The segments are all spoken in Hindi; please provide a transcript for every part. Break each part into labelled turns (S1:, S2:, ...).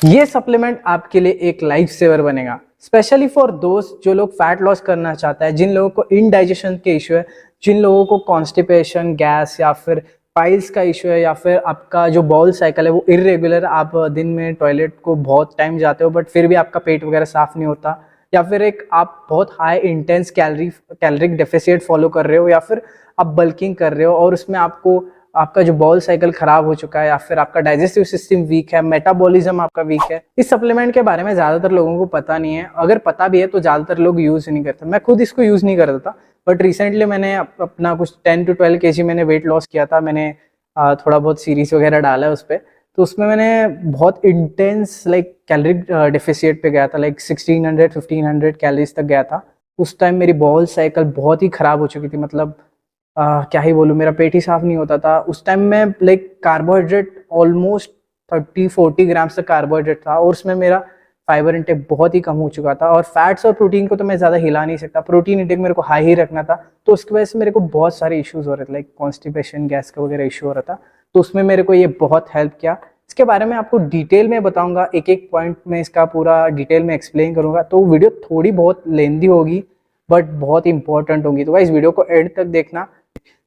S1: ये सप्लीमेंट आपके लिए एक लाइफ सेवर बनेगा, स्पेशली फॉर दोस्त जो लोग फैट लॉस करना चाहता है, जिन लोगों को इनडाइजेशन के इश्यू है, जिन लोगों को कॉन्स्टिपेशन, गैस या फिर पाइल्स का इश्यू है, या फिर आपका जो बॉल साइकिल है वो इरेगुलर, आप दिन में टॉयलेट को बहुत टाइम जाते हो बट फिर भी आपका पेट वगैरह साफ नहीं होता, या फिर एक आप बहुत high intense caloric deficit follow कर रहे हो, या फिर आप बल्किंग कर रहे हो और उसमें आपको आपका जो बॉल साइकिल खराब हो चुका है, या फिर आपका डाइजेस्टिव सिस्टम वीक है, मेटाबॉलिज्म आपका वीक है। इस सप्लीमेंट के बारे में ज्यादातर लोगों को पता नहीं है, अगर पता भी है तो ज्यादातर लोग यूज नहीं करते। मैं खुद इसको यूज नहीं करता था, बट रिसेंटली मैंने अपना कुछ 10 to 12 kg मैंने वेट लॉस किया था। मैंने थोड़ा बहुत सीरीज वगैरह डाला है उस पर, तो उसमें मैंने बहुत इंटेंस लाइक कैलोरिक डेफिसिट पे गया था, लाइक 1600-1500 कैलोरीज तक गया था। उस टाइम मेरी बॉल साइकिल बहुत ही खराब हो चुकी थी, मतलब क्या ही बोलूँ, मेरा पेट ही साफ नहीं होता था। उस टाइम में लाइक कार्बोहाइड्रेट ऑलमोस्ट 30-40 ग्राम्स तक कार्बोहाइड्रेट था, और उसमें मेरा फाइबर इंटेक बहुत ही कम हो चुका था। और फैट्स और प्रोटीन को तो मैं ज़्यादा हिला नहीं सकता, प्रोटीन इंटेक मेरे को हाई ही रखना था। तो उसकी वजह से मेरे को बहुत सारे इश्यूज हो रहे थे, लाइक कॉन्स्टिपेशन, गैस का वगैरह इशू हो रहा था। तो उसमें मेरे को ये बहुत हेल्प किया। इसके बारे में आपको डिटेल में बताऊंगा, एक एक पॉइंट में इसका पूरा डिटेल में एक्सप्लेन करूंगा। तो वीडियो थोड़ी बहुत लेंदी होगी बट बहुत इंपॉर्टेंट होगी, तो इस वीडियो को एंड तक देखना।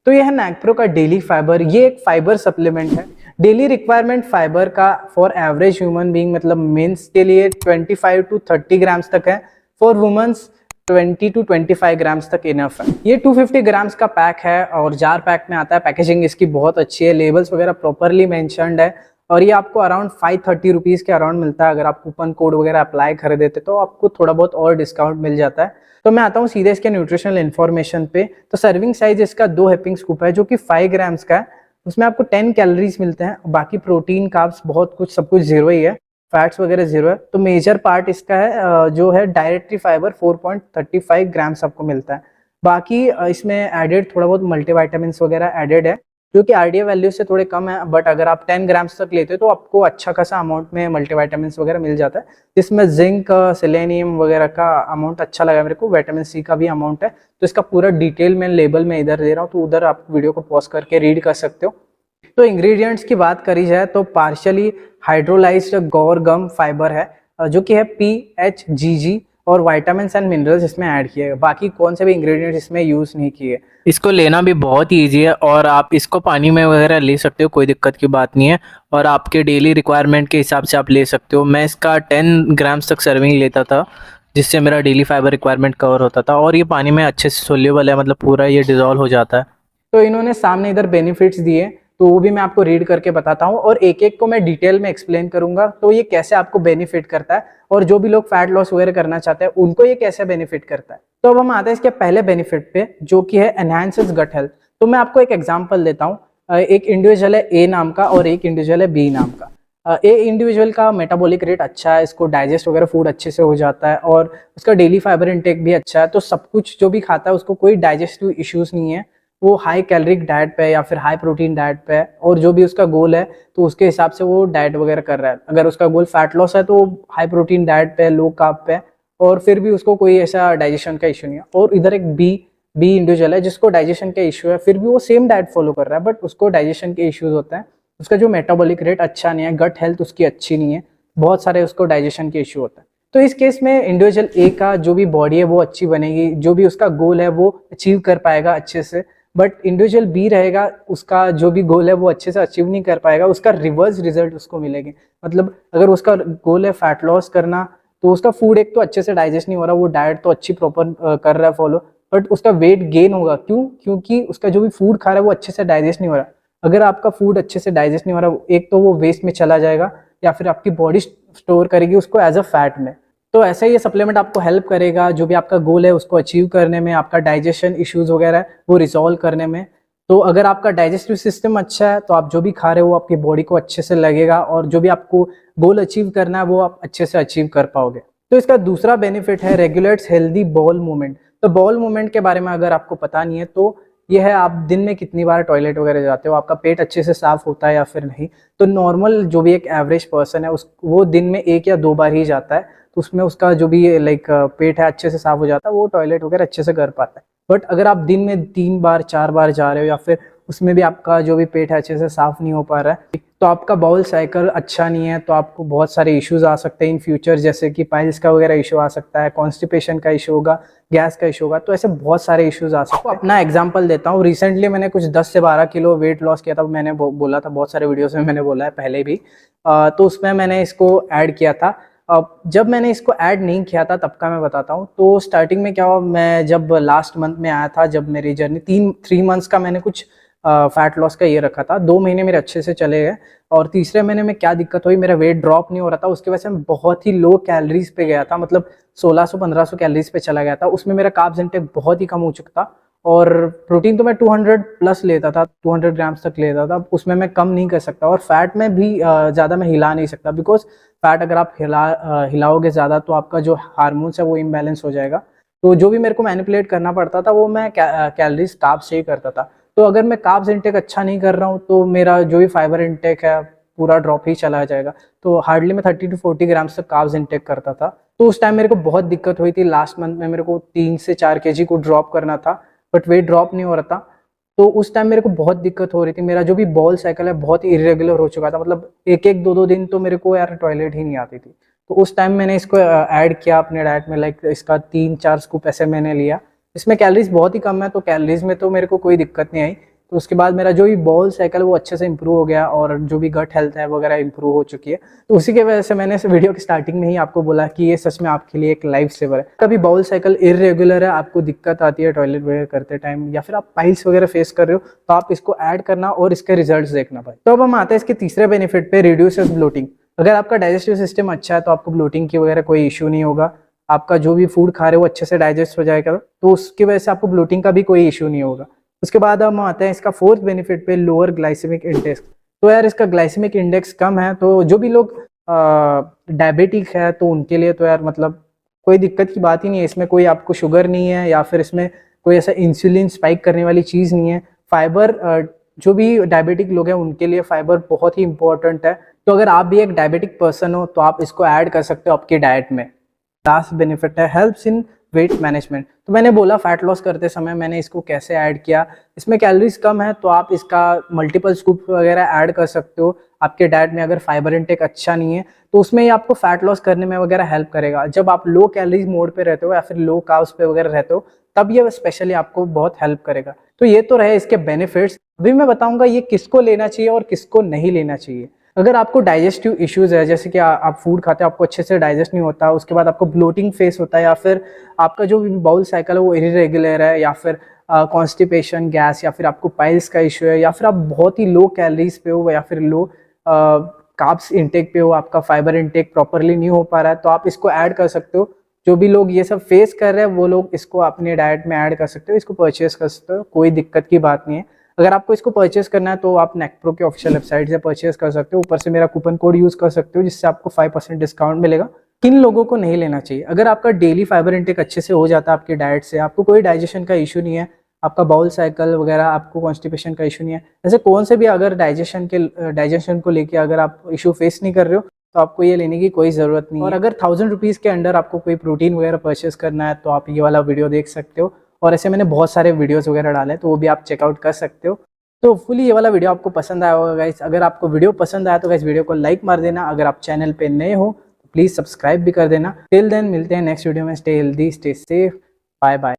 S1: तो यह है नैकप्रो का डेली फाइबर। ये एक फाइबर सप्लीमेंट है। डेली रिक्वायरमेंट फाइबर का फॉर एवरेज ह्यूमन बीइंग, मतलब मेंस के लिए 25 to 30 ग्राम्स तक है, फॉर वुमेन्स 20 to 25 ग्राम्स तक इनफ है। ये 250 ग्राम्स का पैक है और जार पैक में आता है। पैकेजिंग इसकी बहुत अच्छी है, लेबल्स वगैरह प्रॉपरली मेंशन्ड है, और ये आपको अराउंड 530 रुपीज़ के अराउंड मिलता है। अगर आप कूपन कोड वगैरह अप्लाई कर देते तो आपको थोड़ा बहुत और डिस्काउंट मिल जाता है। तो मैं आता हूँ सीधे इसके न्यूट्रिशनल इन्फॉर्मेशन पे। तो सर्विंग साइज इसका 2 हेपिंग स्कूप है जो कि 5 ग्राम्स का है। उसमें आपको 10 कैलोरीज मिलते हैं, बाकी प्रोटीन, कार्ब्स, बहुत कुछ, सब कुछ जीरो ही है, फैट्स वगैरह जीरो है। तो मेजर पार्ट इसका है जो है डायरेक्टरी फाइबर 4.35 ग्राम्स आपको मिलता है। बाकी इसमें एडेड थोड़ा बहुत मल्टीविटामिन वगैरह एडेड है, जो कि आरडीए वैल्यू से थोड़े कम है, बट अगर आप 10 ग्राम्स तक लेते हो तो आपको अच्छा खासा अमाउंट में मल्टीविटामिन वगैरह मिल जाता है, जिसमें जिंक, सेलेनियम वगैरह का अमाउंट अच्छा लगा मेरे को। विटामिन सी का भी अमाउंट है। तो इसका पूरा डिटेल मैं लेबल में इधर दे रहा हूँ, तो उधर आप वीडियो को पॉज करके रीड कर सकते हो। तो इंग्रेडिएंट्स की बात करी जाए तो पार्शियली हाइड्रोलाइज्ड गौर गम फाइबर है, जो कि है PHGG, और विटामिन एंड मिनरल्स इसमें ऐड किए गए। बाकी कौन से भी इंग्रेडिएंट्स इसमें यूज नहीं किए।
S2: इसको लेना भी बहुत ही ईजी है और आप इसको पानी में वगैरह ले सकते हो, कोई दिक्कत की बात नहीं है, और आपके डेली रिक्वायरमेंट के हिसाब से आप ले सकते हो। मैं इसका 10 ग्राम्स तक सर्विंग लेता था, जिससे मेरा डेली फाइबर रिक्वायरमेंट कवर होता था, और ये पानी में अच्छे से सोल्यूबल है, मतलब पूरा ये डिजॉल्व हो जाता है।
S1: तो इन्होंने सामने इधर बेनिफिट्स दिए, तो वो भी मैं आपको रीड करके बताता हूँ, और एक एक को मैं डिटेल में एक्सप्लेन करूंगा तो ये कैसे आपको बेनिफिट करता है, और जो भी लोग फैट लॉस वगैरह करना चाहते हैं उनको ये कैसे बेनिफिट करता है। तो अब हम आते हैं इसके पहले बेनिफिट पे, जो कि है एनहांसेस गट हेल्थ। तो मैं आपको एक एग्जाम्पल देता हूँ। एक इंडिविजुअल है ए नाम का और एक इंडिविजुअल है बी नाम का। ए इंडिविजुअल का मेटाबॉलिक रेट अच्छा है, इसको डाइजेस्ट वगैरह फूड अच्छे से हो जाता है, और उसका डेली फाइबर इंटेक भी अच्छा है। तो सब कुछ जो भी खाता है उसको कोई डाइजेस्टिव इश्यूज नहीं है, वो हाई कैलोरिक डाइट पे या फिर हाई प्रोटीन डाइट पे है, और जो भी उसका गोल है तो उसके हिसाब से वो डाइट वगैरह कर रहा है। अगर उसका गोल फैट लॉस है तो हाई प्रोटीन डाइट पे, लो कार्ब पे, और फिर भी उसको कोई ऐसा डाइजेशन का इशू नहीं है। और इधर एक बी इंडिविजुअल है जिसको डाइजेशन का इशू है, फिर भी वो सेम डाइट फॉलो कर रहा है, बट उसको डाइजेशन के इश्यूज होते हैं, उसका जो मेटाबॉलिक रेट अच्छा नहीं है, गट हेल्थ उसकी अच्छी नहीं है, बहुत सारे उसको डाइजेशन के इशू होते हैं। तो इस केस में इंडिविजुअल ए का जो भी बॉडी है वो अच्छी बनेगी, जो भी उसका गोल है वो अचीव कर पाएगा अच्छे से। बट इंडिविजुअल बी रहेगा, उसका जो भी गोल है वो अच्छे से अचीव नहीं कर पाएगा, उसका रिवर्स रिजल्ट उसको मिलेंगे। मतलब अगर उसका गोल है फैट लॉस करना, तो उसका फूड एक तो अच्छे से डाइजेस्ट नहीं हो रहा, वो डाइट तो अच्छी प्रॉपर कर रहा है फॉलो, बट उसका वेट गेन होगा। क्यों? क्योंकि उसका जो भी फूड खा रहा है वो अच्छे से डाइजेस्ट नहीं हो रहा। अगर आपका फूड अच्छे से डाइजेस्ट नहीं हो रहा, एक तो वो वेस्ट में चला जाएगा, या फिर आपकी बॉडी स्टोर करेगी उसको एज अ फैट में। तो ऐसा ही ये सप्लीमेंट आपको हेल्प करेगा, जो भी आपका गोल है उसको अचीव करने में, आपका डाइजेशन इश्यूज वगैरह है वो रिजॉल्व करने में। तो अगर आपका डाइजेस्टिव सिस्टम अच्छा है तो आप जो भी खा रहे हो वो आपकी बॉडी को अच्छे से लगेगा, और जो भी आपको गोल अचीव करना है वो आप अच्छे से अचीव कर पाओगे। तो इसका दूसरा बेनिफिट है रेगुलेट्स हेल्दी बॉल मूवमेंट। तो बॉल मूवमेंट के बारे में अगर आपको पता नहीं है तो ये है, आप दिन में कितनी बार टॉयलेट वगैरह जाते हो, आपका पेट अच्छे से साफ होता है या फिर नहीं। तो नॉर्मल जो भी एक एवरेज पर्सन है वो दिन में 1 या 2 बार ही जाता है, तो उसमें उसका जो भी लाइक पेट है अच्छे से साफ हो जाता है, वो टॉयलेट वगैरह अच्छे से कर पाता है। बट अगर आप दिन में 3 बार 4 बार जा रहे हो, या फिर उसमें भी आपका जो भी पेट है अच्छे से साफ नहीं हो पा रहा है, तो आपका बाउल साइकिल अच्छा नहीं है, तो आपको बहुत सारे इश्यूज आ सकते हैं इन फ्यूचर, जैसे कि पाइल्स का वगैरह इशू आ सकता है, कॉन्स्टिपेशन का इशू होगा, गैस का इशू होगा, तो ऐसे बहुत सारे इश्यूज आ सकते हैं। अपना एग्जांपल देता हूँ, रिसेंटली मैंने कुछ 10 से 12 किलो वेट लॉस किया था, मैंने बोला था बहुत सारे वीडियोस में, मैंने बोला है पहले भी, तो उसमें मैंने इसको ऐड किया था। अब जब मैंने इसको ऐड नहीं किया था तब का मैं बताता हूँ। तो स्टार्टिंग में क्या हुआ, मैं जब लास्ट मंथ में आया था, जब मेरी जर्नी 3 मंथ्स का मैंने कुछ फैट लॉस का ये रखा था, 2 महीने मेरे अच्छे से चले गए, और तीसरे महीने में क्या दिक्कत हुई, मेरा वेट ड्रॉप नहीं हो रहा था, उसकी वजह से मैं बहुत ही लो कैलोरीज पे गया था, मतलब 1600-1500 कैलोरीज पे चला गया था। उसमें मेरा कार्ब्स इंटेक बहुत ही कम हो चुका था, और प्रोटीन तो मैं 200 प्लस लेता था, 200 ग्राम्स तक लेता था, उसमें मैं कम नहीं कर सकता, और फैट में भी ज़्यादा मैं हिला नहीं सकता, बिकॉज फैट अगर आप हिलाओगे ज़्यादा तो आपका जो हार्मोन्स है वो इम्बैलेंस हो जाएगा। तो जो भी मेरे को मैनिपुलेट करना पड़ता था वो मैं कैलोरीज कार्ब्स से ही करता था। तो अगर मैं कार्ब्स इंटेक अच्छा नहीं कर रहा हूँ तो मेरा जो भी फाइबर इंटेक है पूरा ड्रॉप ही चला जाएगा। तो हार्डली मैं 30 to 40 ग्राम्स तक कार्ब्स इंटेक करता था। तो उस टाइम मेरे को बहुत दिक्कत हुई थी, लास्ट मंथ में मेरे को 3 से 4 kg को ड्रॉप करना था, बट वेट ड्रॉप नहीं हो रहा था। तो उस टाइम मेरे को बहुत दिक्कत हो रही थी, मेरा जो भी बॉल साइकिल है बहुत ही इरेगुलर हो चुका था, मतलब एक 2 दिन तो मेरे को यार टॉयलेट ही नहीं आती थी। तो उस टाइम मैंने इसको ऐड किया अपने डाइट में, लाइक इसका 3-4 स्कूप ऐसे मैंने लिया। इसमें कैलोरीज बहुत ही कम है, तो कैलोरीज में तो मेरे को कोई दिक्कत नहीं आई। तो उसके बाद मेरा जो भी बॉल साइकिल वो अच्छे से इंप्रूव हो गया, और जो भी गट हेल्थ है वगैरह इंप्रूव हो चुकी है। तो उसी की वजह से मैंने इस वीडियो की स्टार्टिंग में ही आपको बोला कि ये सच में आपके लिए एक लाइफ सेवर है। कभी बॉल साइकिल इरेगुलर है, आपको दिक्कत आती है टॉयलेट वगैरह करते टाइम, या फिर आप पाइल्स वगैरह फेस कर रहे हो, तो आप इसको ऐड करना और इसके रिजल्ट देखना भाई। तो अब हम आते हैं इसके तीसरे बेनिफिट पे, रिड्यूसेस ब्लोटिंग। अगर आपका डाइजेस्टिव सिस्टम अच्छा है तो आपको ब्लोटिंग की वगैरह कोई इशू नहीं होगा, आपका जो भी फूड खा रहे हो वो अच्छे से डाइजेस्ट हो जाएगा, तो उसकी वजह से आपको ब्लोटिंग का भी कोई इशू नहीं होगा। उसके बाद हम आते हैं इसका फोर्थ बेनिफिट पे, लोअर ग्लाइसेमिक इंडेक्स। तो यार इसका ग्लाइसेमिक इंडेक्स कम है, तो जो भी लोग डायबिटिक है तो उनके लिए तो यार मतलब कोई दिक्कत की बात ही नहीं है, इसमें कोई आपको शुगर नहीं है, या फिर इसमें कोई ऐसा इंसुलिन स्पाइक करने वाली चीज़ नहीं है। फाइबर जो भी डायबिटिक लोग हैं उनके लिए फाइबर बहुत ही इंपॉर्टेंट है, तो अगर आप भी एक डायबिटिक पर्सन हो तो आप इसको ऐड कर सकते हो आपकी डाइट में। लास्ट बेनिफिट है, हेल्प्स इन वेट मैनेजमेंट। तो मैंने बोला फैट लॉस करते समय मैंने इसको कैसे ऐड किया, इसमें कैलोरीज कम है तो आप इसका मल्टीपल स्कूप वगैरह ऐड कर सकते हो आपके डाइट में। अगर फाइबर इंटेक अच्छा नहीं है तो उसमें ही आपको फैट लॉस करने में वगैरह हेल्प करेगा। जब आप लो कैलोरीज मोड पे रहते हो या फिर लो कार्ब्स पे वगैरह रहते हो तब ये स्पेशली आपको बहुत हेल्प करेगा। तो ये तो रहे इसके बेनिफिट्स। अभी मैं बताऊंगा ये किसको लेना चाहिए और किसको नहीं लेना चाहिए। अगर आपको डाइजेस्टिव इश्यूज है, जैसे कि आप फूड खाते हो आपको अच्छे से डाइजेस्ट नहीं होता, उसके बाद आपको ब्लोटिंग फेस होता है, या फिर आपका जो भी बाउल साइकिल है वो इरेगुलर है, या फिर कॉन्स्टिपेशन, गैस, या फिर आपको पाइल्स का इशू है, या फिर आप बहुत ही लो कैलोरीज पे हो, या फिर लो कार्ब्स इंटेक पे हो, आपका फाइबर इंटेक प्रॉपरली नहीं हो पा रहा है, तो आप इसको ऐड कर सकते हो। जो भी लोग ये सब फेस कर रहे हैं वो लोग इसको अपने डाइट में ऐड कर सकते हो, इसको परचेज कर सकते हो, कोई दिक्कत की बात नहीं है। अगर आपको इसको परचेस करना है तो आप नेकप्रो के ऑफिशियल वेबसाइट से परचेस कर सकते हो, ऊपर से मेरा कूपन कोड यूज कर सकते हो जिससे आपको 5% डिस्काउंट मिलेगा। किन लोगों को नहीं लेना चाहिए, अगर आपका डेली फाइबर इंटेक अच्छे से हो जाता है आपकी डाइट से, आपको कोई डाइजेशन का इशू नहीं है, आपका बाउल साइकिल वगैरह, आपको कॉन्स्टिपेशन का इशू नहीं है, ऐसे कौन से भी अगर डाइजेशन को लेके अगर आप इशू फेस नहीं कर रहे हो तो आपको ये लेने की कोई ज़रूरत नहीं है। और अगर 1000 रुपीज़ के अंडर आपको कोई प्रोटीन वगैरह परचेस करना है तो आप ये वाला वीडियो देख सकते हो, और ऐसे मैंने बहुत सारे वीडियोस वगैरह डाले तो वो भी आप चेकआउट कर सकते हो। तो फुली ये वाला वीडियो आपको पसंद आया होगा गाइस। अगर आपको वीडियो पसंद आया तो गाइस वीडियो को लाइक मार देना, अगर आप चैनल पे नए हो तो प्लीज़ सब्सक्राइब भी कर देना। टिल देन मिलते हैं नेक्स्ट वीडियो में। Stay healthy, stay safe, bye bye.